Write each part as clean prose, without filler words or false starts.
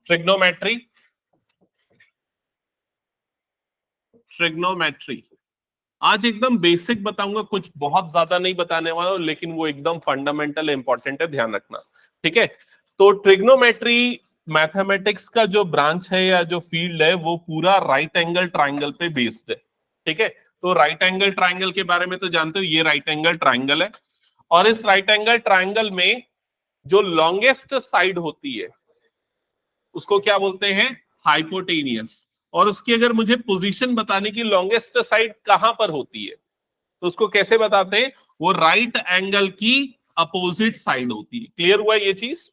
Trigonometry, trigonometry आज एकदम basic बताऊंगा, कुछ बहुत ज्यादा नहीं बताने वाला हूं, लेकिन वो एकदम फंडामेंटल इंपॉर्टेंट है, ध्यान रखना। ठीक है, तो ट्रिग्नोमेट्री मैथमेटिक्स का जो ब्रांच है या जो फील्ड है वो पूरा राइट एंगल ट्राइंगल पे बेस्ड है। ठीक है, तो राइट एंगल ट्राइंगल के बारे में तो जानते हो, ये राइट एंगल ट्राइंगल है, और इस राइट एंगल ट्राइंगल में जो लॉन्गेस्ट साइड होती है उसको क्या बोलते हैं, हाइपोटेनियस। और उसकी अगर मुझे पोजीशन बताने की, लॉन्गेस्ट साइड कहां पर होती है, तो उसको कैसे बताते हैं, वो राइट एंगल की अपोजिट साइड होती है। क्लियर हुआ ये चीज?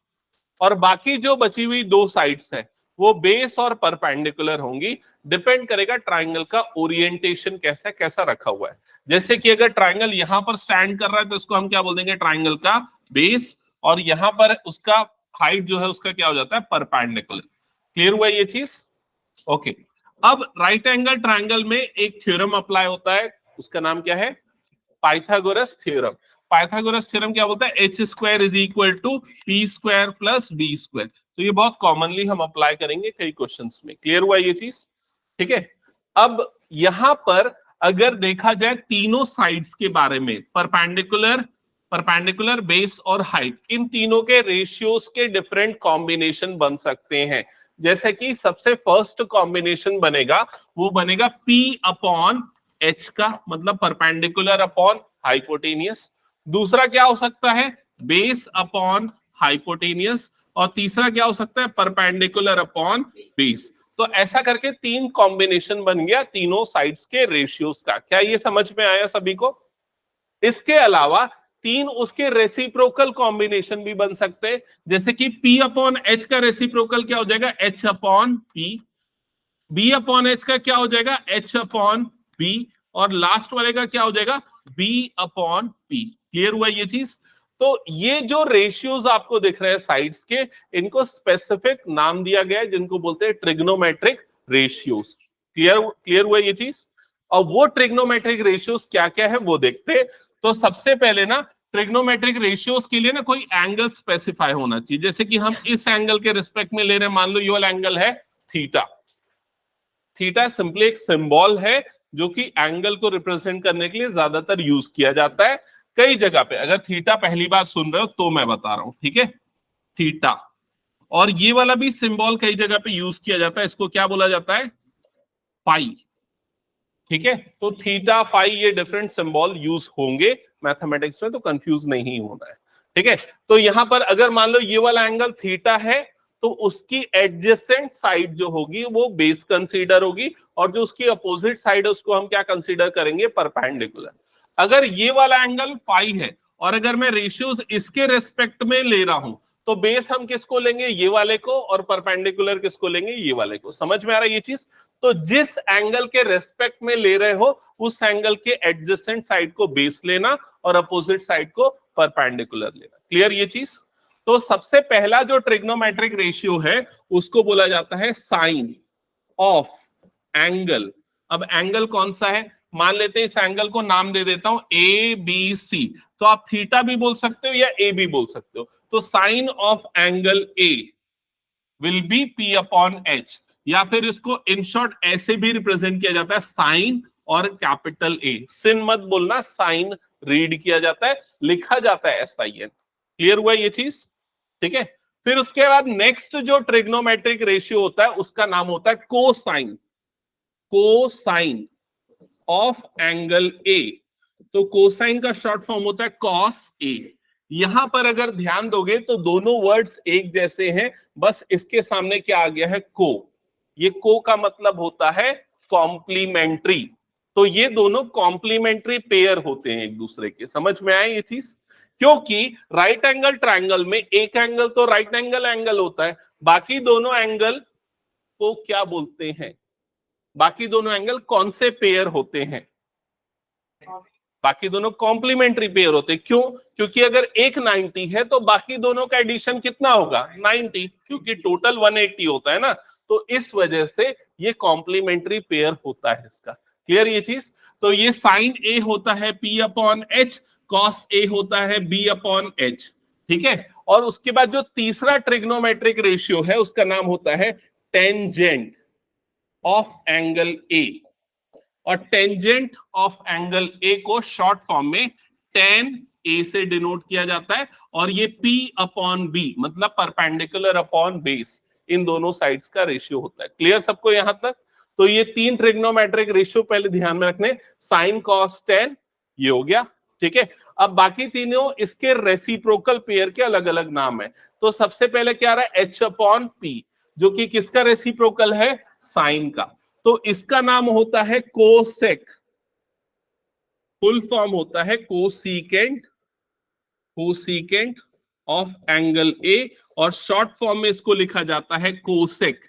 और बाकी जो बची हुई दो साइड्स है वो बेस और परपेंडिकुलर होंगी, डिपेंड करेगा ट्राइंगल का ओरिएंटेशन कैसा कैसा रखा हुआ है। जैसे कि अगर ट्राइंगल यहां पर स्टैंड कर रहा है तो इसको हम क्या बोल देंगे, ट्राइंगल का बेस, और यहां पर उसका हाइट जो है उसका क्या हो जाता है, परपेंडिकुलर। क्लियर हुआ ये चीज? ओके, अब राइट एंगल ट्राइंगल में एक थ्योरम अप्लाई होता है, उसका नाम क्या है, पाइथागोरस थ्योरम। पाइथागोरस थ्योरम क्या बोलता है, H square is equal to P square plus B square. तो ये बहुत कॉमनली हम अप्लाई करेंगे कई क्वेश्चंस में। क्लियर हुआ ये चीज? ठीक है, अब यहां पर अगर देखा जाए तीनों साइड्स के बारे में, परपेंडिकुलर, परपेंडिकुलर, बेस और हाइट, इन तीनों के रेशियोज के डिफरेंट कॉम्बिनेशन बन सकते हैं। जैसे कि सबसे फर्स्ट कॉम्बिनेशन बनेगा, वो बनेगा P अपॉन H का, मतलब परपेंडिकुलर अपॉन हाइपोटेनियस। दूसरा क्या हो सकता है, बेस अपॉन हाइपोटेनियस। और तीसरा क्या हो सकता है, परपेंडिकुलर अपॉन बेस। तो ऐसा करके तीन कॉम्बिनेशन बन गया तीनों साइड्स के रेशियोज का। क्या ये समझ में आया सभी को? इसके अलावा तीन उसके रेसिप्रोकल कॉम्बिनेशन भी बन सकते हैं, जैसे कि P अपॉन H का रेसिप्रोकल क्या हो जाएगा, H upon P। B upon H का क्या हो जाएगा, H अपॉन B। और लास्ट वाले का क्या हो जाएगा, B अपॉन P। क्लियर हुआ ये चीज? तो ये जो रेशियोज आपको दिख रहे हैं साइड्स के, इनको स्पेसिफिक नाम दिया गया है, जिनको बोलते हैं ट्रिग्नोमेट्रिक रेशियोज। क्लियर क्लियर हुआ ये चीज? और वो ट्रिग्नोमेट्रिक रेशियोज क्या क्या है वो देखते हैं। तो सबसे पहले ना, ट्रिग्नोमेट्रिक रेशियोज के लिए ना कोई एंगल स्पेसिफाई होना चाहिए। जैसे कि हम इस एंगल के रिस्पेक्ट में ले रहे हैं, मान लो ये वाला एंगल है थीटा। थीटा सिंपली एक सिंबल है जो कि एंगल को रिप्रेजेंट करने के लिए ज्यादातर यूज किया जाता है कई जगह पे। अगर थीटा पहली बार सुन रहे हो तो मैं बता रहा हूं, ठीक है, थीटा। और ये वाला भी सिंबल कई जगह पे यूज किया जाता है, इसको क्या बोला जाता है, पाई। ठीक है, तो थीटा फाई ये डिफरेंट सिंबल यूज होंगे मैथमेटिक्स में, तो कंफ्यूज नहीं होना है। ठीक है, तो यहां पर अगर मान लो ये वाला एंगल थीटा है, तो उसकी एडजेसेंट साइड जो होगी वो बेस कंसीडर होगी, और जो उसकी अपोजिट साइड है उसको हम क्या कंसीडर करेंगे, परपेंडिकुलर। अगर ये वाला एंगल फाई है और अगर मैं रेशियोज इसके रेस्पेक्ट में ले रहा हूं, तो बेस हम किसको लेंगे, ये वाले को, और परपेंडिकुलर किसको लेंगे, ये वाले को। समझ में आ रहा है ये चीज? तो जिस एंगल के रेस्पेक्ट में ले रहे हो उस एंगल के एडजेसेंट साइड को बेस लेना और अपोजिट साइड को परपेंडिकुलर लेना। क्लियर ये चीज? तो सबसे पहला जो ट्रिग्नोमेट्रिक रेशियो है उसको बोला जाता है साइन ऑफ एंगल। अब एंगल कौन सा है, मान लेते हैं इस एंगल को नाम दे देता हूं ए बी सी। तो आप थीटा भी बोल सकते हो या ए भी बोल सकते हो। तो sine of angle A will be P upon H, या फिर इसको इन शॉर्ट ऐसे भी रिप्रेजेंट किया जाता है, साइन और कैपिटल ए। सिन मत बोलना, साइन रीड किया जाता है, लिखा जाता है SIN। क्लियर हुआ ये चीज? ठीक है, फिर उसके बाद नेक्स्ट जो ट्रिग्नोमेट्रिक रेशियो होता है उसका नाम होता है कोसाइन, कोसाइन ऑफ एंगल ए। तो कोसाइन का शॉर्ट फॉर्म होता है कॉस ए। यहां पर अगर ध्यान दोगे तो दोनों वर्ड्स एक जैसे हैं, बस इसके सामने क्या आ गया है, को। ये को का मतलब होता है कॉम्प्लीमेंट्री। तो ये दोनों कॉम्प्लीमेंट्री पेयर होते हैं एक दूसरे के। समझ में आए ये चीज? क्योंकि राइट एंगल ट्राइंगल में एक एंगल तो राइट एंगल एंगल होता है, बाकी दोनों एंगल को क्या बोलते हैं, बाकी दोनों एंगल कौन से पेयर होते हैं, बाकी दोनों कॉम्प्लीमेंट्री पेयर होते हैं। क्यों? क्योंकि अगर एक 90 है तो बाकी दोनों का एडिशन कितना होगा, 90, क्योंकि टोटल 180 होता है ना। तो इस वजह से ये कॉम्प्लीमेंट्री पेयर होता है इसका। क्लियर ये चीज? तो ये साइन ए होता है P upon H, cos A होता है B अपॉन एच। ठीक है, और उसके बाद जो तीसरा ट्रिग्नोमेट्रिक रेशियो है उसका नाम होता है टेंजेंट ऑफ एंगल ए, और टेंजेंट ऑफ एंगल ए को शॉर्ट फॉर्म में टेन ए से डिनोट किया जाता है, और ये P अपॉन बी मतलब परपेंडिकुलर अपॉन बेस, इन दोनों साइड्स का रेशियो होता है। क्लियर सबको यहां तक? तो ये तीन ट्रिग्नोमेट्रिक रेशियो पहले ध्यान में रखने, साइन कॉस टेन ये हो गया, ठीक है। अब बाकी तीनों इसके रेसिप्रोकल पेयर के अलग अलग नाम है। तो सबसे पहले क्या आ रहा है, H अपॉन P, जो कि किसका रेसिप्रोकल है, साइन का। तो इसका नाम होता है कोसेक, फुल फॉर्म होता है कोसीकेंट, कोसीकेंट ऑफ एंगल ए, और शॉर्ट फॉर्म में इसको लिखा जाता है कोसेक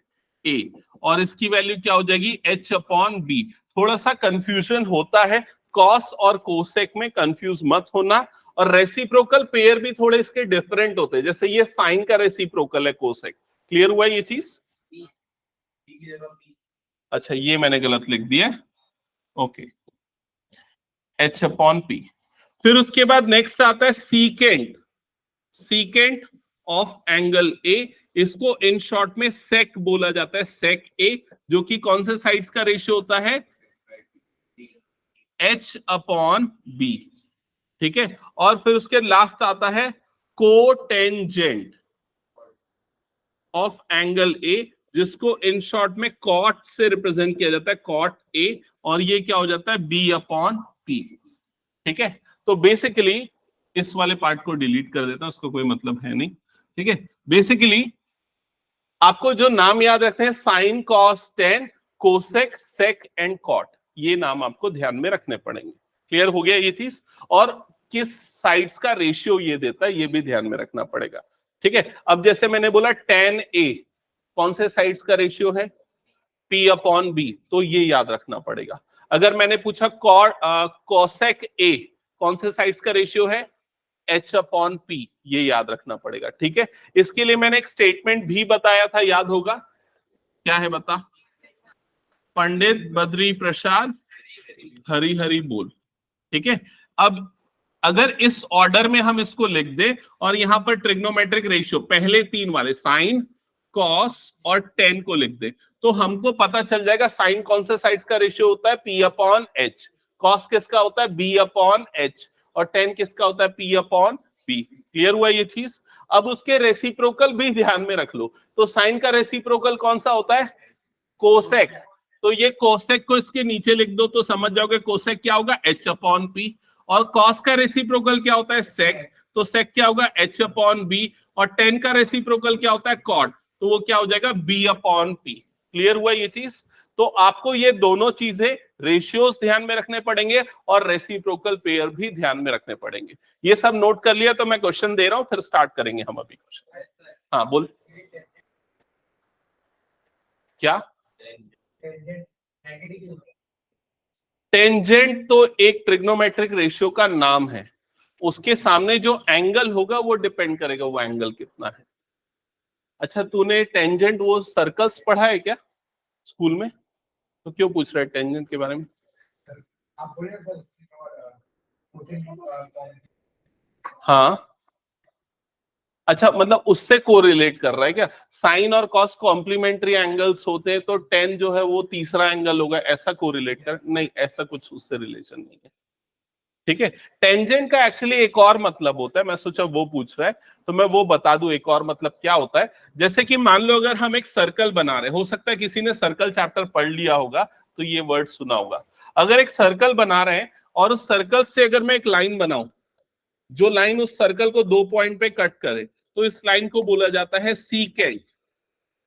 ए, और इसकी वैल्यू क्या हो जाएगी, H अपॉन बी। थोड़ा सा कंफ्यूजन होता है, कॉस और कोसेक में कंफ्यूज मत होना, और रेसिप्रोकल पेयर भी थोड़े इसके डिफरेंट होते हैं, जैसे ये साइन का रेसिप्रोकल है कोसेक। क्लियर हुआ ये चीज? अच्छा ये मैंने गलत लिख दिया, ओके, H अपॉन पी। फिर उसके बाद नेक्स्ट आता है सीकेंट, सीकेंट ऑफ एंगल ए, इसको इन शॉर्ट में सेक बोला जाता है, सेक ए, जो कि कौन से साइड्स का रेशियो होता है, H अपॉन बी, ठीक है। और फिर उसके लास्ट आता है कोटेंजेंट ऑफ एंगल ए, जिसको इन शॉर्ट में कॉट से रिप्रेजेंट किया जाता है, कॉट ए, और ये क्या हो जाता है, बी अपॉन पी, ठीक है। तो बेसिकली इस वाले पार्ट को डिलीट कर देता हूं, उसको कोई मतलब है नहीं, ठीक है। बेसिकली आपको जो नाम याद रखने हैं, sine cos tan cosec sec and cot, ये नाम आपको ध्यान में रखने पड़ेंगे। क्लियर हो गया ये चीज? और किस साइड्स का रेशियो ये देता है ये भी ध्यान में रखना पड़ेगा, ठीक है। अब जैसे मैंने बोला टेन ए कौन से साइड्स का रेशियो है, P अपॉन बी, तो ये याद रखना पड़ेगा। अगर मैंने पूछा कोसेक ए कौन से साइड्स का रेशियो है, H अपॉन पी, ये याद रखना पड़ेगा, ठीक है। इसके लिए मैंने एक स्टेटमेंट भी बताया था, याद होगा, क्या है बता, पंडित बद्री प्रसाद हरि हरि बोल, ठीक है। अब अगर इस ऑर्डर में हम इसको लिख दे, और यहां पर ट्रिग्नोमेट्रिक रेशियो पहले तीन वाले साइन कॉस और टेन को लिख दे, तो हमको पता चल जाएगा साइन कौन से साइड्स का रेशियो होता है, P अपॉन एच, कॉस किसका होता है, B अपॉन एच, और टेन किसका होता है, P अपॉन बी। क्लियर हुआ ये चीज? अब उसके रेसिप्रोकल भी ध्यान में रख लो, तो साइन का रेसिप्रोकल कौन सा होता है, कोसेक, तो ये कोसेक को इसके नीचे लिख दो तो समझ जाओगे कोसेक क्या होगा, H अपॉन पी, और कॉस का रेसिप्रोकल क्या होता है, सेक, तो सेक क्या होगा, H अपॉन बी, और टेन का रेसिप्रोकल क्या होता है, कॉट, तो वो क्या हो जाएगा, B अपॉन पी। क्लियर हुआ ये चीज? तो आपको ये दोनों चीजें, रेशियोज ध्यान में रखने पड़ेंगे और रेसिप्रोकल पेयर भी ध्यान में रखने पड़ेंगे। ये सब नोट कर लिया तो मैं क्वेश्चन दे रहा हूं, फिर स्टार्ट करेंगे हम अभी क्वेश्चन। हाँ बोल, क्या टेंजेंट? तो एक ट्रिग्नोमेट्रिक रेशियो का नाम है, उसके सामने जो एंगल होगा वो डिपेंड करेगा वो एंगल कितना है। अच्छा तूने टेंजेंट वो सर्कल्स पढ़ा है क्या स्कूल में? तो क्यों पूछ रहा है टेंजेंट के बारे में? आप बोले सर, हाँ अच्छा, मतलब उससे कोरिलेट कर रहा है क्या? साइन और कॉस कॉम्प्लीमेंट्री एंगल्स होते हैं, तो टेन जो है वो तीसरा एंगल होगा, ऐसा कोरिलेट कर? नहीं, ऐसा कुछ उससे रिलेशन नहीं है, ठीक है। टेंजेंट का एक्चुअली एक और मतलब होता है, मैं सोचा वो पूछ रहा है तो मैं वो बता दूं एक और मतलब क्या होता है। जैसे कि मान लो अगर हम एक सर्कल बना रहे, हो सकता है किसी ने सर्कल चैप्टर पढ़ लिया होगा तो ये वर्ड सुना होगा। अगर एक सर्कल बना रहे हैं और उस सर्कल से अगर मैं एक लाइन बनाऊं, जो लाइन उस सर्कल को दो पॉइंट पे कट करे, तो इस लाइन को बोला जाता है सीकेंट।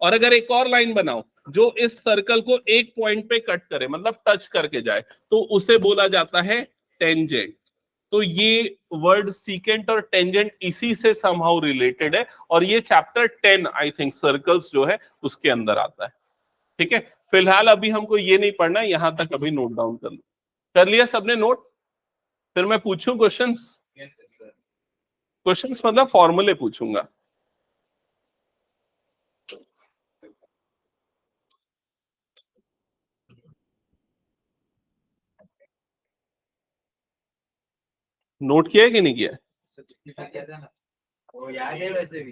और अगर एक और लाइन बनाओ जो इस सर्कल को एक पॉइंट पे कट करे, मतलब टच करके जाए, तो उसे बोला जाता है टेंजेंट। तो ये वर्ड सीकेंट और टेंजेंट इसी से समहाउ रिलेटेड है, और ये चैप्टर 10 आई थिंक सर्कल्स जो है उसके अंदर आता है, ठीक है। फिलहाल अभी हमको ये नहीं पढ़ना, यहां तक अभी नोट डाउन कर लो। कर लिया सबने नोट? फिर मैं पूछूं क्वेश्चंस? क्वेश्चंस मतलब फॉर्मूले पूछूंगा। नोट किया है कि नहीं किया है? वो याद है वैसे भी,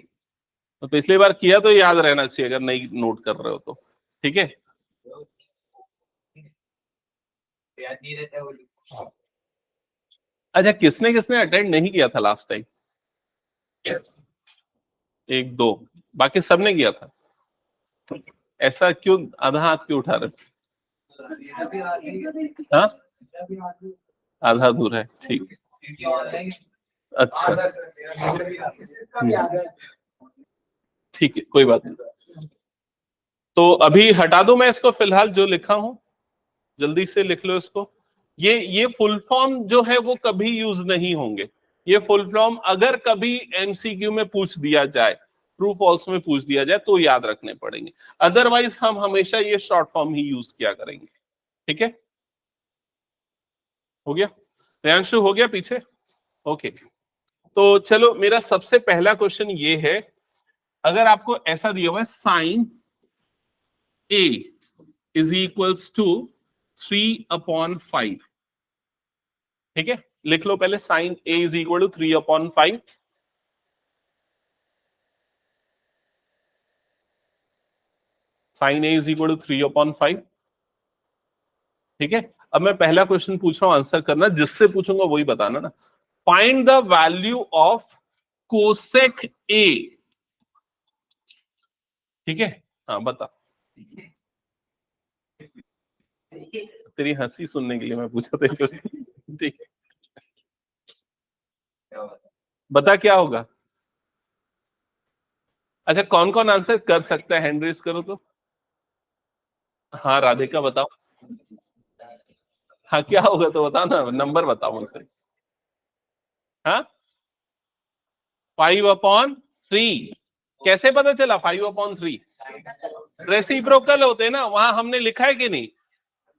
तो पिछली बार किया तो याद रहना चाहिए अगर नहीं नोट कर रहे हो तो, ठीक है। याद नहीं रहता वो। अच्छा, किसने किसने अटेंड नहीं किया था लास्ट टाइम? एक दो, बाकी सबने किया था। ऐसा क्यों आधा हाथ क्यों उठा रहे? हाँ, आधा दूर है, ठीक है, अच्छा, ठीक है, कोई बात नहीं। तो अभी हटा दूं मैं इसको, फिलहाल जो लिखा हूं जल्दी से लिख लो इसको। ये फुल फॉर्म जो है वो कभी यूज नहीं होंगे। ये फुल फॉर्म अगर कभी एमसीक्यू में पूछ दिया जाए, ट्रू फॉल्स में पूछ दिया जाए तो याद रखने पड़ेंगे, अदरवाइज हम हमेशा ये शॉर्ट फॉर्म ही यूज किया करेंगे, ठीक है। हो गया प्रियांशु, हो गया पीछे? ओके, तो चलो मेरा सबसे पहला क्वेश्चन ये है, अगर आपको ऐसा दिया हुआ है sine A is equals to 3/5, ठीक है, लिख लो पहले sine A is equal to 3/5। Sine A is equal to 3/5, ठीक है। अब मैं पहला क्वेश्चन पूछ रहा हूं, आंसर करना, जिससे पूछूंगा वही बताना ना। Find the value of cosec ए, ठीक है। हाँ बता, तेरी हंसी सुनने के लिए मैं पूछा था, ठीक है, बता क्या होगा। अच्छा, कौन कौन आंसर कर सकता है, हैंड रेज करो तो। हाँ राधिका बताओ। हाँ क्या होगा तो बताओ ना, नंबर बताओ मुझे। हाँ, 5/3। कैसे पता चला 5/3? रेसिप्रोकल होते हैं ना, वहां हमने लिखा है कि नहीं,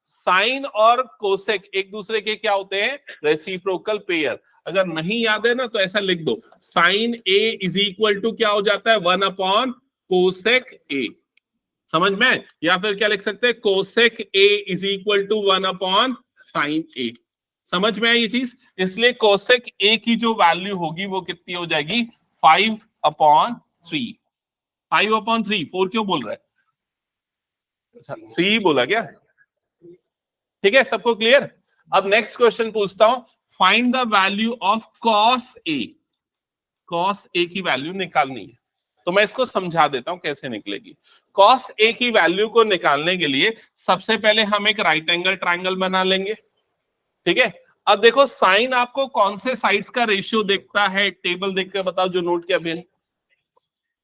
साइन और कोसेक एक दूसरे के क्या होते हैं, रेसिप्रोकल पेयर। अगर नहीं याद है ना तो ऐसा लिख दो, sine A is equal to क्या हो जाता है, 1/कोसेक ए, समझ में। या फिर क्या लिख सकते हैं, cosec A is equal to one by sine A, समझ में आई ये चीज। इसलिए कोसेक ए की जो वैल्यू होगी वो कितनी हो जाएगी, 5/3। 5/3, 4 क्यों बोल रहा है? अच्छा 3 बोला क्या? ठीक है, सबको क्लियर। अब नेक्स्ट क्वेश्चन पूछता हूं, find the value of cos A. Cos A की वैल्यू निकालनी है, तो मैं इसको समझा देता हूं कैसे निकलेगी। कॉस ए की वैल्यू को निकालने के लिए सबसे पहले हम एक राइट एंगल ट्राइंगल बना लेंगे, ठीक है। अब देखो साइन आपको कौन से साइड्स का रेशियो देखता है, टेबल देख के बताओ जो नोट किया अभी।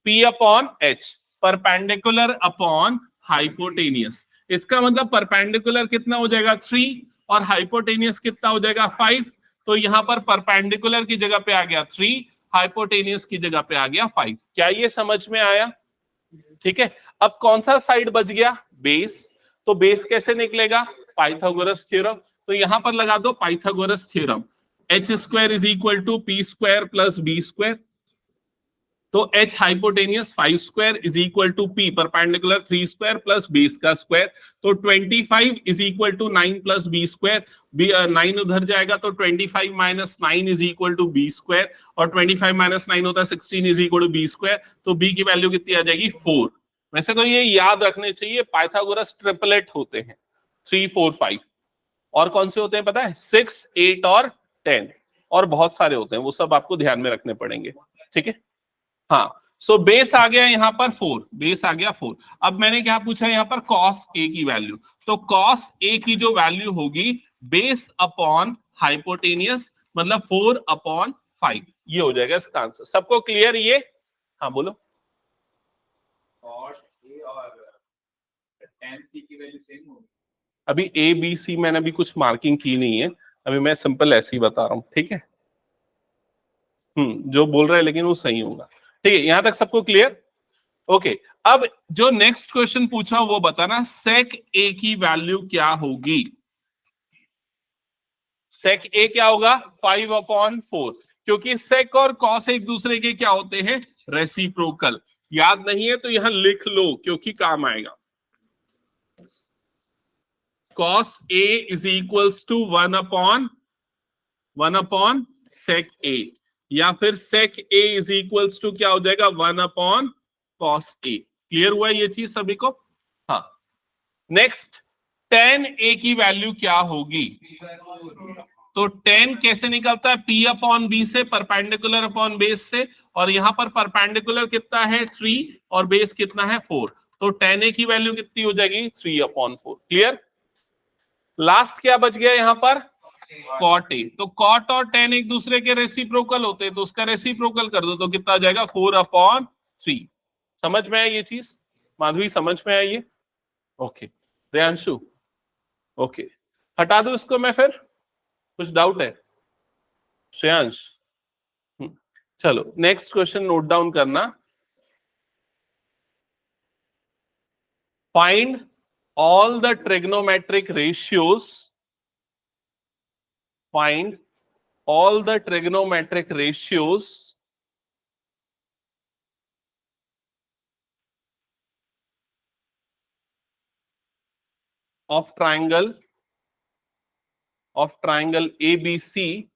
P/H, perpendicular upon hypotenuse. इसका मतलब परपेंडिकुलर कितना हो जाएगा 3 और हाइपोटेनियस कितना हो जाएगा 5। तो यहां पर परपेंडिकुलर की जगह पे आ गया 3, हाइपोटेनियस की जगह पे आ गया 5। क्या ये समझ में आया? ठीक है। अब कौन सा साइड बच गया, बेस। तो बेस कैसे निकलेगा, पाइथागोरस थ्योरम। तो यहां पर लगा दो Pythagoras theorem, h² is equal to p² plus b²। तो h hypotenuse 5² is equal to p perpendicular 3² plus base का स्क्वायर। तो 25 is equal to 9 plus b²। 9 उधर जाएगा तो 25 minus 9 is equal to b², और 25 माइनस 9 होता है 16 इज इक्वल टू b²। तो b की वैल्यू कितनी आ जाएगी 4। वैसे तो ये याद रखने चाहिए, पाइथागोरस ट्रिपलेट होते हैं 3 4 5। और कौन से होते हैं पता है, 6 8 और 10, और बहुत सारे होते हैं, वो सब आपको ध्यान में रखने पड़ेंगे, ठीक है। हाँ, सो बेस आ गया यहां पर 4, बेस आ गया 4। अब मैंने क्या पूछा यहां पर, कॉस ए की वैल्यू। तो कॉस ए की जो वैल्यू होगी बेस अपॉन हाइपोटेनियस, मतलब 4/5, ये हो जाएगा इसका आंसर। सबको क्लियर ये? हाँ बोलो। कॉस ए और tan c की वैल्यू सेम होगी। अभी ए बी सी मैंने अभी कुछ मार्किंग की नहीं है, अभी मैं सिंपल ऐसे ही बता रहा हूं, ठीक है। जो बोल रहे हैं लेकिन वो सही होगा, ठीक है। यहां तक सबको क्लियर? ओके। अब जो नेक्स्ट क्वेश्चन पूछा वो बताना, सेक ए की वैल्यू क्या होगी। सेक ए क्या होगा, 5/4, क्योंकि सेक और कॉस एक दूसरे के क्या होते हैं, रेसिप्रोकल। याद नहीं है तो यहां लिख लो क्योंकि काम आएगा। Cos A is equals to 1/sec A। या फिर sec a is equals to क्या हो जाएगा 1 cos a। क्लियर हुआ ये चीज सभी को? हाँ। नेक्स्ट tan a की वैल्यू क्या होगी? तो tan कैसे निकलता है? P/B से, परपेंडिकुलर अपॉन बेस से, और यहां पर परपेंडिकुलर कितना है 3 और बेस कितना है 4, तो tan a की वैल्यू कितनी हो जाएगी 3/4। क्लियर? लास्ट क्या बच गया यहां पर? cot a। तो cot और tan एक दूसरे के रेसिप्रोकल होते हैं, तो उसका रेसिप्रोकल कर दो तो कितना आ जाएगा 4/3। समझ में आया ये चीज? माधवी समझ में आई ये? ओके। रेयांशु? ओके, हटा दो इसको मैं फिर, कुछ डाउट है? श्रेयांश? चलो नेक्स्ट क्वेश्चन नोट डाउन करना। Find all the trigonometric ratios, find all the trigonometric ratios of triangle ABC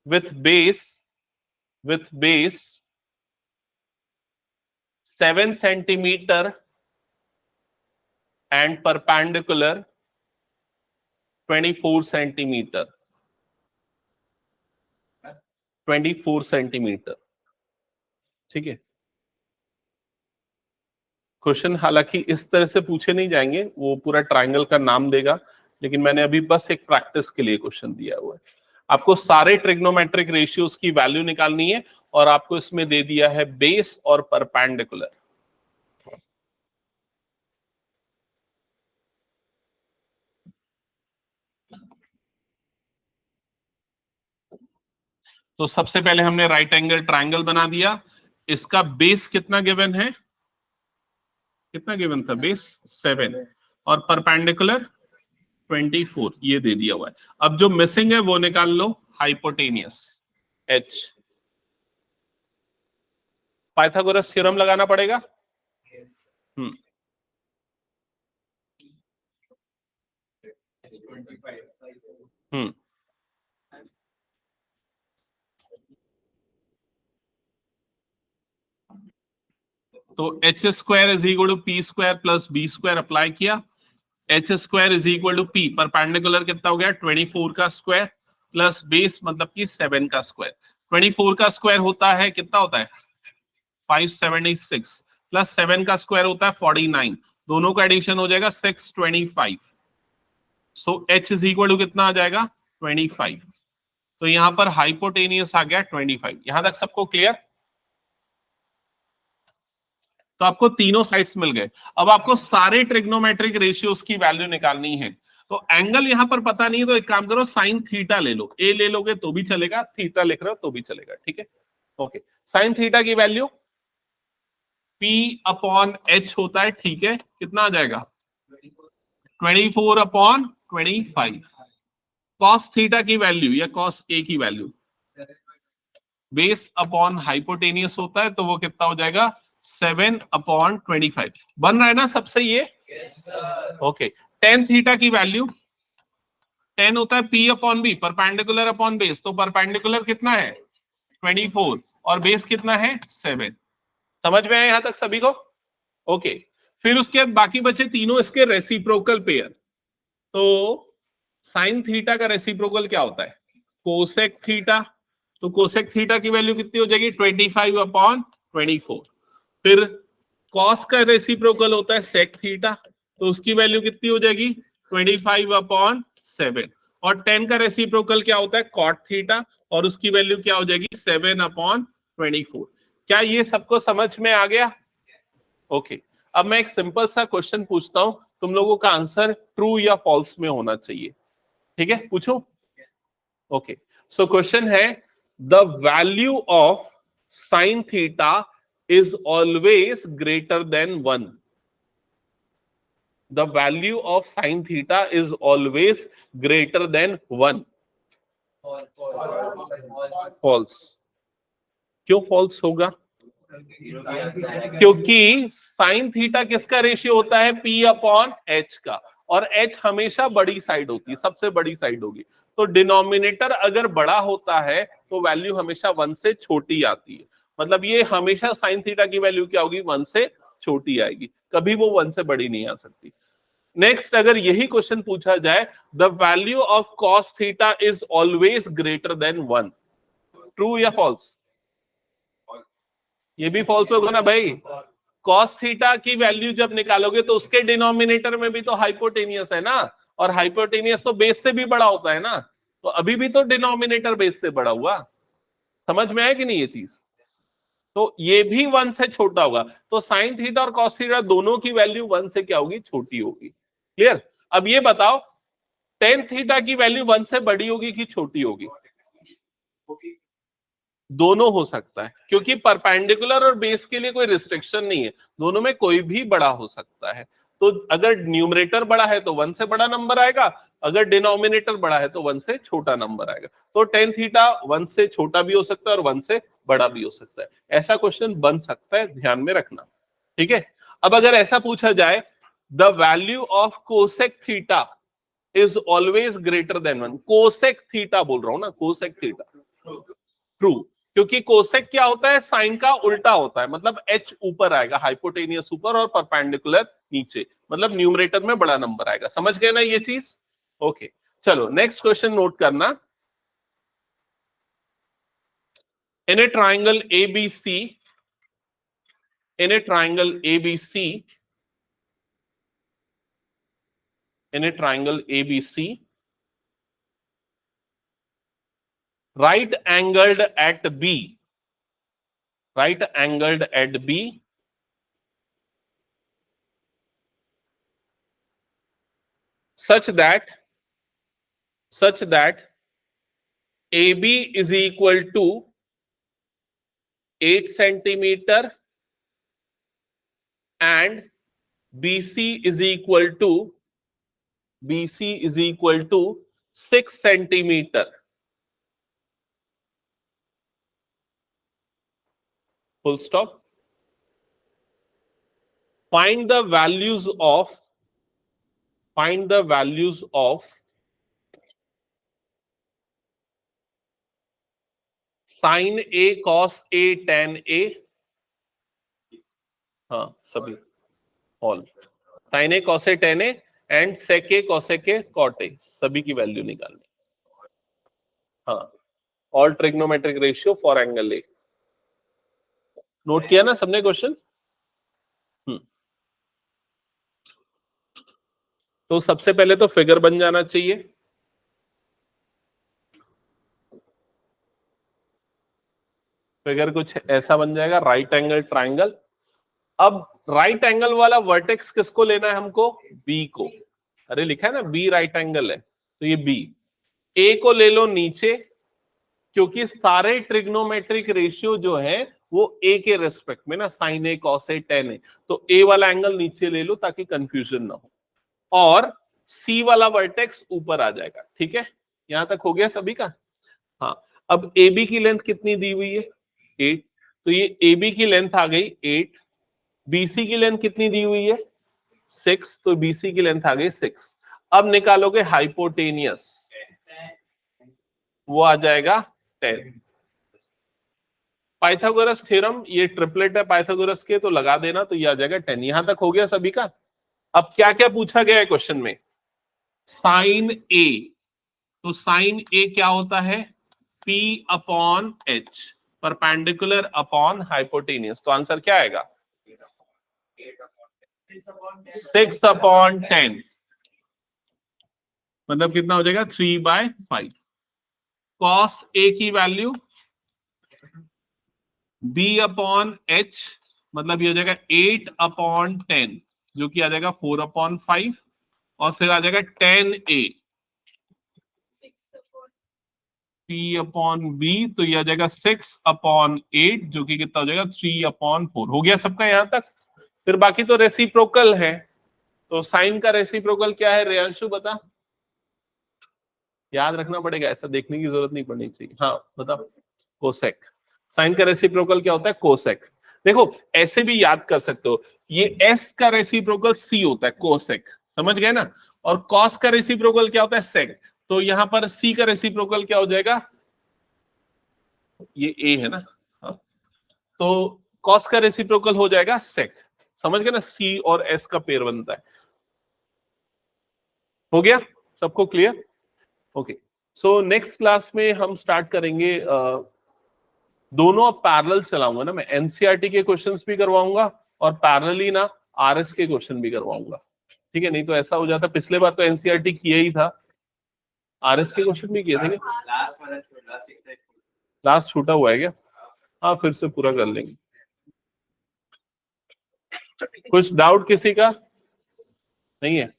with base 7 centimeter and perpendicular 24 centimeter, 24 centimeter। ठीक है, क्वेश्चन हालांकि इस तरह से पूछे नहीं जाएंगे, वो पूरा ट्रायंगल का नाम देगा, लेकिन मैंने अभी बस एक प्रैक्टिस के लिए क्वेश्चन दिया हुआ है। आपको सारे ट्रिग्नोमेट्रिक रेशियोज की वैल्यू निकालनी है और आपको इसमें दे दिया है बेस और परपेंडिकुलर। तो सबसे पहले हमने राइट एंगल ट्रायंगल बना दिया। इसका बेस कितना गिवन है? कितना गिवन था? बेस 7 और परपेंडिकुलर 24, ये दे दिया हुआ है। अब जो मिसिंग है वो निकाल लो, हाइपोटेनियस h। पाइथागोरस थ्योरम लगाना पड़ेगा। तो H square is equal to P square plus B square apply किया। H square is equal to P, perpendicular कितना हो गया 24 का स्क्वायर प्लस बेस मतलब कि 7 का स्क्वायर। 24 का स्क्वायर होता है कितना होता है 576 प्लस 7 का स्क्वायर होता है 49, दोनों का एडिशन हो जाएगा 625। So H is equal to कितना आ जाएगा 25। तो यहां पर हाइपोटेनियस आ गया 25। यहां तक सबको क्लियर? तो आपको तीनों साइड्स मिल गए। अब आपको सारे ट्रिग्नोमेट्रिक रेशियोज की वैल्यू निकालनी है। तो एंगल यहां पर पता नहीं, तो एक काम करो साइन थीटा ले लो। ए ले लोगे तो भी चलेगा, थीटा लिख रहे हो तो भी चलेगा। ठीक है, ओके। साइन थीटा की वैल्यू P/H होता है। ठीक है, कितना आ जाएगा 24/25। कॉस थीटा की वैल्यू या कॉस ए की वैल्यू बेस अपॉन हाइपोटेनियस होता है, तो वो कितना हो जाएगा 7/25। बन रहा है ना सबसे ये? ओके। टेन थीटा की वैल्यू, टेन होता है P/B, परपेंडिकुलर अपॉन बेस, तो परपेंडिकुलर कितना है 24 और बेस कितना है 7। समझ में आया यहां तक सभी को? ओके। फिर उसके बाद बाकी बचे तीनों इसके रेसिप्रोकल पेयर। तो साइन थीटा का रेसिप्रोकल क्या होता है कोसेक थीटा, तो कोसेक थीटा की वैल्यू कितनी हो जाएगी 25/24। फिर कॉस का रेसिप्रोकल होता है सेक थीटा, तो उसकी वैल्यू कितनी हो जाएगी 25/7। और टेन का रेसिप्रोकल क्या होता है कॉट थीटा, और उसकी वैल्यू क्या हो जाएगी 7/24। क्या ये सबको समझ में आ गया? ओके। अब मैं एक सिंपल सा क्वेश्चन पूछता हूं, तुम लोगों का आंसर ट्रू या फॉल्स में होना चाहिए। ठीक है, पूछो। ओके, सो क्वेश्चन है the value of sine theta is always greater than 1. The value of sin theta is always greater than 1. False. क्यों false होगा? क्योंकि sin थीटा किसका रेशियो होता है P/H का, और H हमेशा बड़ी साइड होती है, सबसे बड़ी साइड होगी, तो डिनोमिनेटर अगर बड़ा होता है तो वैल्यू हमेशा 1 से छोटी आती है, मतलब ये हमेशा साइन थीटा की वैल्यू क्या होगी, 1 से छोटी आएगी, कभी वो 1 से बड़ी नहीं आ सकती। नेक्स्ट, अगर यही क्वेश्चन पूछा जाए, the value of cos theta is always greater than 1, true या फॉल्स? ये भी फॉल्स होगा ना भाई, कॉस थीटा की वैल्यू जब निकालोगे तो उसके डिनोमिनेटर में भी तो हाइपोटेनियस है ना, और हाइपोटेनियस तो बेस से भी बड़ा होता है ना, तो अभी भी तो डिनोमिनेटर बेस से बड़ा हुआ। समझ में आया कि नहीं ये चीज? तो ये भी 1 से छोटा होगा, तो साइन थीटा और कॉस थीटा दोनों की वैल्यू 1 से क्या होगी, छोटी होगी। क्लियर? अब ये बताओ टेन थीटा की वैल्यू 1 से बड़ी होगी कि छोटी होगी? दोनों हो सकता है, क्योंकि परपेंडिकुलर और बेस के लिए कोई रिस्ट्रिक्शन नहीं है, दोनों में कोई भी बड़ा हो सकता है। तो अगर न्यूमरेटर बड़ा है तो 1 से बड़ा नंबर आएगा, अगर डिनोमिनेटर बड़ा है तो 1 से छोटा नंबर आएगा। तो टेन थीटा 1 से छोटा भी हो सकता है और 1 से बड़ा भी हो सकता है। ऐसा क्वेश्चन बन सकता है, ध्यान में रखना, ठीक है। अब अगर ऐसा पूछा जाए, the value of cosec theta is always greater than 1, cosec theta बोल रहा हूं ना, कोसेक थीटा, ट्रू, क्योंकि कोसेक क्या होता है, साइन का उल्टा होता है, मतलब एच ऊपर आएगा, हाइपोटेनियस ऊपर और परपेंडिकुलर नीचे, मतलब न्यूमरेटर में बड़ा नंबर आएगा। समझ गए ना ये चीज? ओके, चलो नेक्स्ट क्वेश्चन नोट करना। In a triangle ABC, in a triangle ABC, in a triangle ABC, right angled at B, right angled at B, such that AB is equal to 8 centimeter and BC is equal to 6 centimeter. Full stop. Find the values of sin A cos A tan A, हाँ सभी all, sin A cos A tan A and sec A cos A cot A, सभी की value निकालनी। हाँ, all trigonometric ratio for angle A। Note किया ना सबने question? तो सबसे पहले तो फिगर बन जाना चाहिए। फिगर कुछ ऐसा बन जाएगा, राइट एंगल ट्राइंगल। अब राइट एंगल वाला वर्टेक्स किसको लेना है हमको? बी को। अरे लिखा है ना बी राइट एंगल है, तो ये बी। ए को ले लो नीचे, क्योंकि सारे ट्रिग्नोमेट्रिक रेशियो जो है वो ए के रेस्पेक्ट में ना, साइन ए कॉस ए टेन ए, तो ए वाला एंगल नीचे ले लो ताकि कंफ्यूजन ना हो, और सी वाला वर्टेक्स ऊपर आ जाएगा। ठीक है, यहां तक हो गया सभी का? हाँ, अब ए बी की लेंथ कितनी दी हुई है? 8, तो ये ए बी की लेंथ आ गई 8, बीसी की लेंथ कितनी दी हुई है? 6, तो बीसी की लेंथ आ गई 6। अब निकालोगे हाइपोटेनियस, वो आ जाएगा 10। पाइथागोरस थ्योरम, ये ट्रिपलेट है पाइथागोरस के, तो लगा देना, तो ये आ जाएगा 10। यहां तक हो गया सभी का? अब क्या क्या पूछा गया है क्वेश्चन में? साइन ए, तो साइन ए क्या होता है? P upon H, perpendicular upon hypotenuse, तो आंसर क्या आएगा? 6 अपॉन 10, मतलब कितना हो जाएगा? 3/5। कॉस ए की वैल्यू B अपॉन H, मतलब ये हो जाएगा 8 अपॉन 10, जो कि आ जाएगा 4 अपॉन 5, और फिर आ जाएगा 10A P अपॉन B, तो ये आ जाएगा 6 अपॉन 8, जो कि कितना हो जाएगा? 3 अपॉन 4। हो गया सबका यहां तक? फिर बाकी तो रेसिप्रोकल है, तो साइन का रेसिप्रोकल क्या है? रेयांशु बता, याद रखना पड़ेगा, ऐसा देखने की जरूरत नहीं पड़नी चाहिए। हाँ बता। कोसेक। साइन का रेसिप्रोकल क्या होता है? कोसेक। देखो ऐसे भी याद कर सकते हो, ये एस का रेसिप्रोकल सी होता है, कोसेक, समझ गए ना? और कॉस का रेसिप्रोकल क्या होता है? सेक। तो यहाँ पर सी का रेसिप्रोकल क्या हो जाएगा, ये ए है ना, हाँ। तो कॉस का रेसिप्रोकल हो जाएगा सेक, समझ गए ना, सी और एस का पेयर बनता है। हो गया सबको clear? Okay, so next class में हम स्टार्ट करेंगे, दोनों अब पैरेलल चलाऊंगा ना मैं, एनसीईआरटी के क्वेश्चंस भी करवाऊंगा और पैरेलली ना आरएस के क्वेश्चन भी करवाऊंगा, ठीक है? नहीं तो ऐसा हो जाता, पिछले बार तो एनसीईआरटी किया ही था, आरएस के क्वेश्चन भी किए थे क्या? लास्ट छूटा हुआ है क्या? हाँ फिर से पूरा कर लेंगे। कुछ डाउट किसी का नहीं है?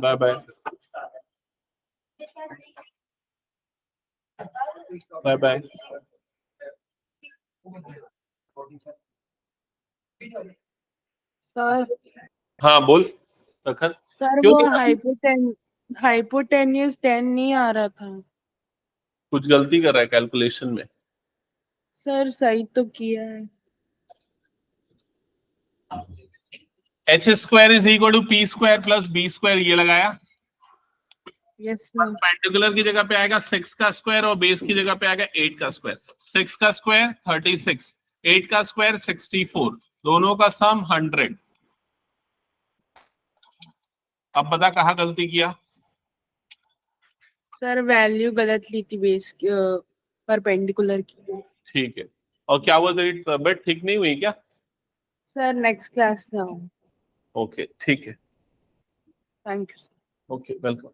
Bye bye bye bye. Sir हाँ बोल प्रखर, सर क्यों वो नहीं आ रही? हाइपोटेन्यूस 10 नहीं आ रहा था। कुछ गलती कर रहा है कैलकुलेशन में? सर सही तो किया है। H square is equal to P square plus B square, ये लगाया। Yes sir. परपेंडिकुलर की जगह पे आएगा 6 का स्क्वायर और बेस की जगह पे आएगा 8 का स्क्वायर। 6 का स्क्वायर 36, 8 का स्क्वायर 64, दोनों का सम 100। अब बता कहाँ गलती किया? सर वैल्यू गलत ली थी बेस परपेंडिकुलर की। ठीक है, और क्या हुआ तेरी तबीयत ठीक नहीं हुई क्या? सर नेक्स्ट क्लास में आऊँ। ओके ठीक है, थैंक यू। Okay welcome.